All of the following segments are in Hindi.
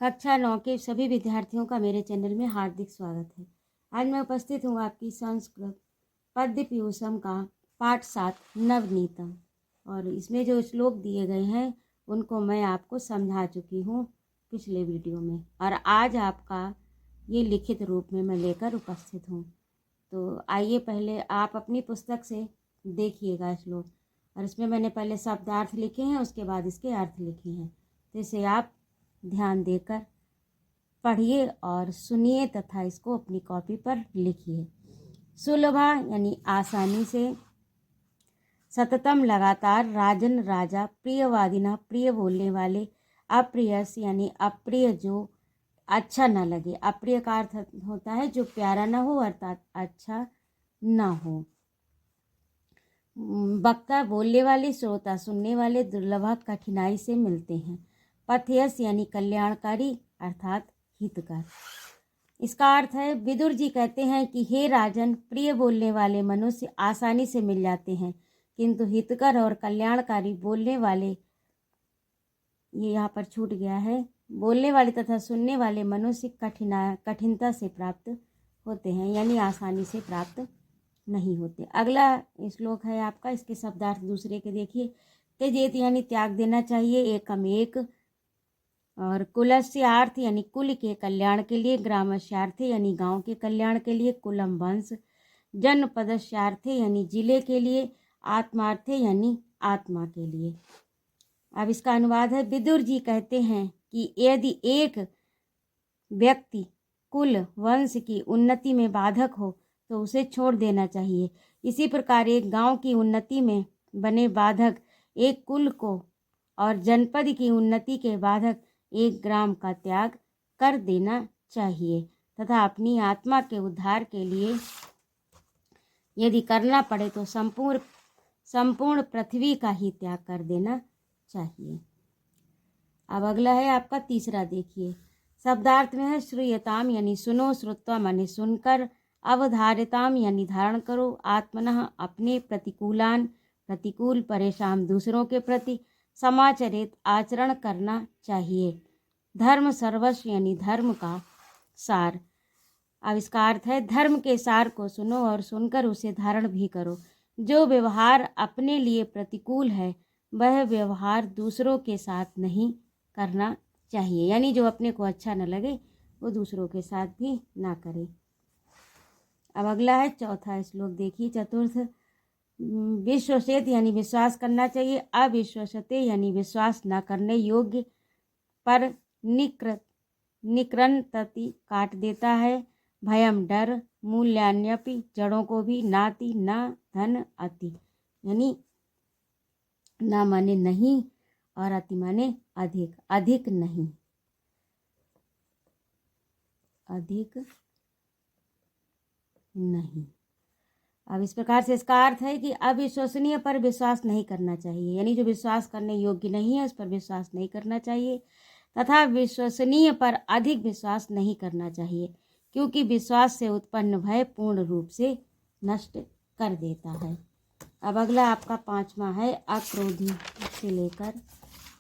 कक्षा 9 के सभी विद्यार्थियों का मेरे चैनल में हार्दिक स्वागत है। आज मैं उपस्थित हूँ आपकी संस्कृत पद्य पीयूषम का पाठ 7 नवनीतम, और इसमें जो श्लोक दिए गए हैं उनको मैं आपको समझा चुकी हूँ पिछले वीडियो में, और आज आपका ये लिखित रूप में मैं लेकर उपस्थित हूँ। तो आइए पहले आप अपनी पुस्तक से देखिएगा श्लोक, और इसमें मैंने पहले शब्दार्थ लिखे हैं, उसके बाद इसके अर्थ लिखे हैं। तो इसे आप ध्यान देकर पढ़िए और सुनिए तथा इसको अपनी कॉपी पर लिखिए। सुलभा यानी आसानी से, सततम लगातार, राजन राजा, प्रियवादिना प्रिय बोलने वाले, अप्रियस यानी अप्रिय जो अच्छा न लगे। अप्रिय का अर्थ होता है जो प्यारा न हो, अर्थात अच्छा न हो। वक्ता बोलने वाले, श्रोता सुनने वाले, दुर्लभ कठिनाई से मिलते हैं। पथयस यानी कल्याणकारी अर्थात हितकर। इसका अर्थ है, विदुर जी कहते हैं कि हे राजन, प्रिय बोलने वाले मनुष्य आसानी से मिल जाते हैं, किंतु हितकर और कल्याणकारी बोलने वाले, ये यहाँ पर छूट गया है, बोलने वाले तथा सुनने वाले मनुष्य कठिनता से प्राप्त होते हैं, यानी आसानी से प्राप्त नहीं होते। अगला श्लोक है आपका, इसके शब्दार्थ दूसरे के देखिए। त्यजेत यानी त्याग देना चाहिए, एकम एक, और कुलस्यार्थ यानी कुल के कल्याण के लिए, ग्रामस्यार्थे यानी गांव के कल्याण के लिए, कुलम वंश, जनपदस्यार्थे यानी जिले के लिए, आत्मार्थे यानी आत्मा के लिए। अब इसका अनुवाद है, विदुर जी कहते हैं कि यदि एक व्यक्ति कुल वंश की उन्नति में बाधक हो तो उसे छोड़ देना चाहिए। इसी प्रकार एक गांव की उन्नति में बने बाधक एक कुल को, और जनपद की उन्नति के बाधक एक ग्राम का त्याग कर देना चाहिए, तथा अपनी आत्मा के उद्धार के लिए यदि करना पड़े तो संपूर्ण पृथ्वी का ही त्याग कर देना चाहिए। अब अगला है आपका तीसरा, देखिए। शब्दार्थ में है, श्रूयताम यानी सुनो, श्रुत्वा माने सुनकर, अवधारिताम यानी धारण करो, आत्मनः अपने, प्रतिकूलान प्रतिकूल, परेशान दूसरों के प्रति, समाचरित आचरण करना चाहिए, धर्म सर्वस्व यानी धर्म का सार। अब इसका अर्थ है, धर्म के सार को सुनो और सुनकर उसे धारण भी करो। जो व्यवहार अपने लिए प्रतिकूल है वह व्यवहार दूसरों के साथ नहीं करना चाहिए, यानी जो अपने को अच्छा न लगे वो दूसरों के साथ भी ना करे। अब अगला है चौथा श्लोक, देखिए। चतुर्थ, विश्वसेत यानी विश्वास करना चाहिए, अविश्वसते यानी विश्वास न करने योग्य पर निकृन्तति काट देता है, भयम डर, मूल्यान्यपि जड़ों को भी, नाति न धन अति यानी ना माने नहीं, और अति माने अधिक, अधिक नहीं, अधिक नहीं। अब इस प्रकार से इसका अर्थ है कि अविश्वसनीय पर विश्वास नहीं करना चाहिए, यानी जो विश्वास करने योग्य नहीं है उस पर विश्वास नहीं करना चाहिए, तथा विश्वसनीय पर अधिक विश्वास नहीं करना चाहिए, क्योंकि विश्वास से उत्पन्न भय पूर्ण रूप से नष्ट कर देता है। अब अगला आपका पांचवा है, अक्रोधी से लेकर,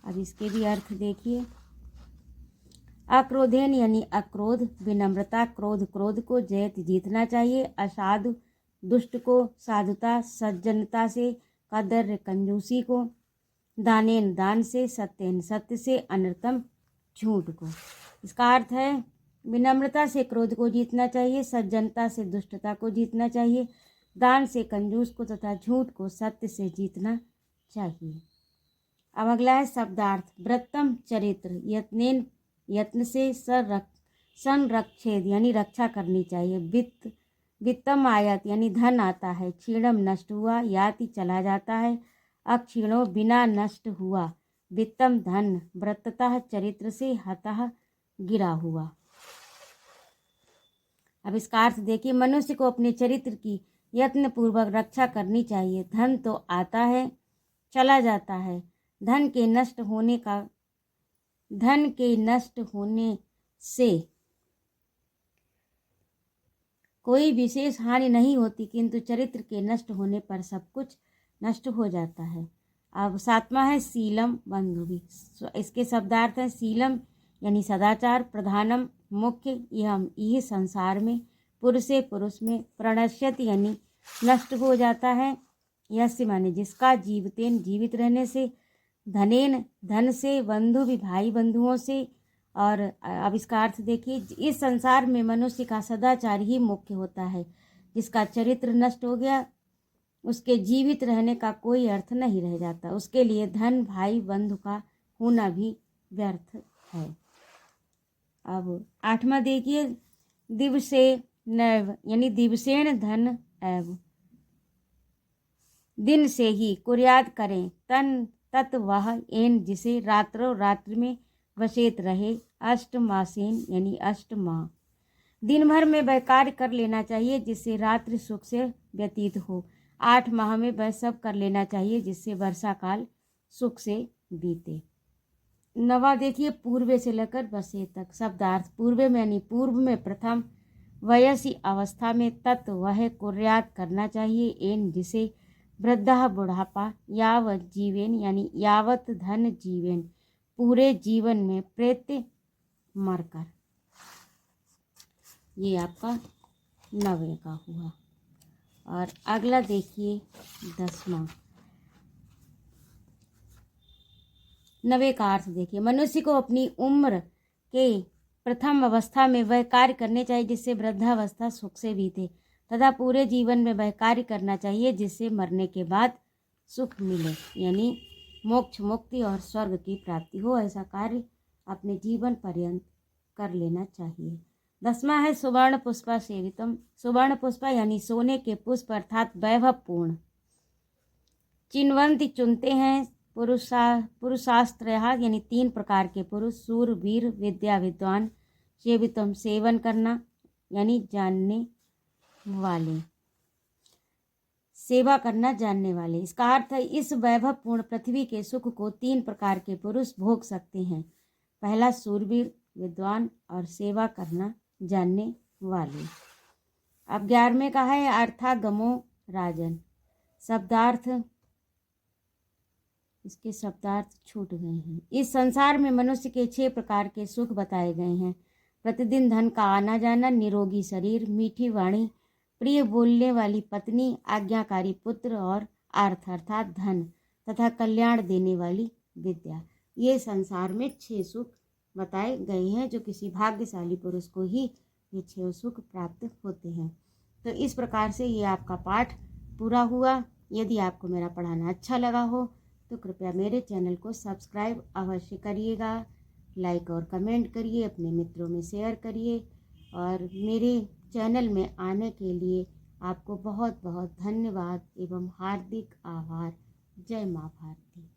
अब इसके भी अर्थ देखिए। अक्रोधेन यानी अक्रोध, विनम्रता, क्रोध को, जयत जीतना चाहिए, असाधु दुष्ट को, साधुता सज्जनता से, कदर कंजूसी को, दानेन दान से, सत्येन सत्य से, अनर्थम झूठ को। इसका अर्थ है, विनम्रता से क्रोध को जीतना चाहिए, सज्जनता से दुष्टता को जीतना चाहिए, दान से कंजूस को तथा झूठ को सत्य से जीतना चाहिए। अब अगला है शब्दार्थ, व्रतम चरित्र, यत्न से संरक्षेद यानी रक्षा करनी चाहिए, वित्तम आयत यानी धन आता है, क्षीणम नष्ट हुआ, याति चला जाता है, अक्षीणो बिना नष्ट हुआ, वित्तम धन, व्रततः चरित्र से, हतः गिरा हुआ। अब इसका अर्थ देखिए, मनुष्य को अपने चरित्र की यत्न पूर्वक रक्षा करनी चाहिए। धन तो आता है चला जाता है, धन के नष्ट होने से कोई विशेष हानि नहीं होती, किंतु चरित्र के नष्ट होने पर सब कुछ नष्ट हो जाता है। अब सातवां है, शीलम बंधु भी। इसके शब्दार्थ है, शीलम यानी सदाचार प्रधानम मुख्य यह संसार में पुरुषे पुरुष में प्रणश्यति यानी नष्ट हो जाता है। यस्य माने जिसका जीवतेन जीवित रहने से, धनेन धन से, बंधु भी भाई बंधुओं से। और अब इसका अर्थ देखिए, इस संसार में मनुष्य का सदाचार ही मुख्य होता है। जिसका चरित्र नष्ट हो गया उसके जीवित रहने का कोई अर्थ नहीं रह जाता, उसके लिए धन भाई बंधु का होना भी व्यर्थ है। अब 8वां देखिए, दिवसे नैव यानी दिवसेन धन एव, दिन से ही कुर्याद करें तन तत् वह एन जिसे रात्रो रात्रि में वशेत रहे, अष्टमासेन यानी 8 माह। दिन भर में वह कार्य कर लेना चाहिए जिससे रात्रि सुख से व्यतीत हो। 8 माह में वह सब कर लेना चाहिए जिससे वर्षा काल सुख से बीते। 9वां देखिए, पूर्वे से लेकर वसे तक। शब्दार्थ पूर्वे में यानी पूर्व में प्रथम, वयसी अवस्था में, तत् वह कुर्यात करना चाहिए, एन जिसे, वृद्धा बुढ़ापा, यावत जीवेन यानी यावत धन जीवेन पूरे जीवन में, प्रेत्य मरकर। ये आपका 9वें का हुआ। और अगला देखिए 10वां। 9वें का अर्थ देखिए, मनुष्य को अपनी उम्र के प्रथम अवस्था में वह कार्य करने चाहिए जिससे वृद्धावस्था सुख से बीते, तथा पूरे जीवन में वह कार्य करना चाहिए जिससे मरने के बाद सुख मिले, यानी मोक्ष मुक्ति और स्वर्ग की प्राप्ति हो। ऐसा कार्य अपने जीवन पर्यंत कर लेना चाहिए। 10वां है सुवर्ण पुष्पा सेवितम। सुवर्ण पुष्पा यानी सोने के पुष्प अर्थात वैभवपूर्ण। चिन्वंती चुनते हैं, पुरुषास्त्रया यानी 3 प्रकार के पुरुष, सूर वीर विद्या विद्वान, सेवितम सेवन करना यानी जानने वाले, सेवा करना जानने वाले। इसका अर्थ है इस वैभवपूर्ण पृथ्वी के सुख को 3 प्रकार के पुरुष भोग सकते हैं। पहला सूरवीर विद्वान और सेवा करना जानने वाले। अब 11वें का है अर्थागमो राजन। शब्दार्थ, इसके शब्दार्थ छूट गए हैं। इस संसार में मनुष्य के 6 प्रकार के सुख बताए गए हैं। प्रतिदिन धन का आना जाना, निरोगी शरीर, मीठी वाणी, प्रिय बोलने वाली पत्नी, आज्ञाकारी पुत्र और अर्थ अर्थात धन तथा कल्याण देने वाली विद्या। ये संसार में 6 सुख बताए गए हैं जो किसी भाग्यशाली पुरुष को ही ये 6 सुख प्राप्त होते हैं। तो इस प्रकार से ये आपका पाठ पूरा हुआ। यदि आपको मेरा पढ़ाना अच्छा लगा हो तो कृपया मेरे चैनल को सब्सक्राइब अवश्य करिएगा, लाइक और कमेंट करिए, अपने मित्रों में शेयर करिए। और मेरे चैनल में आने के लिए आपको बहुत बहुत धन्यवाद एवं हार्दिक आभार। जय माँ भारती।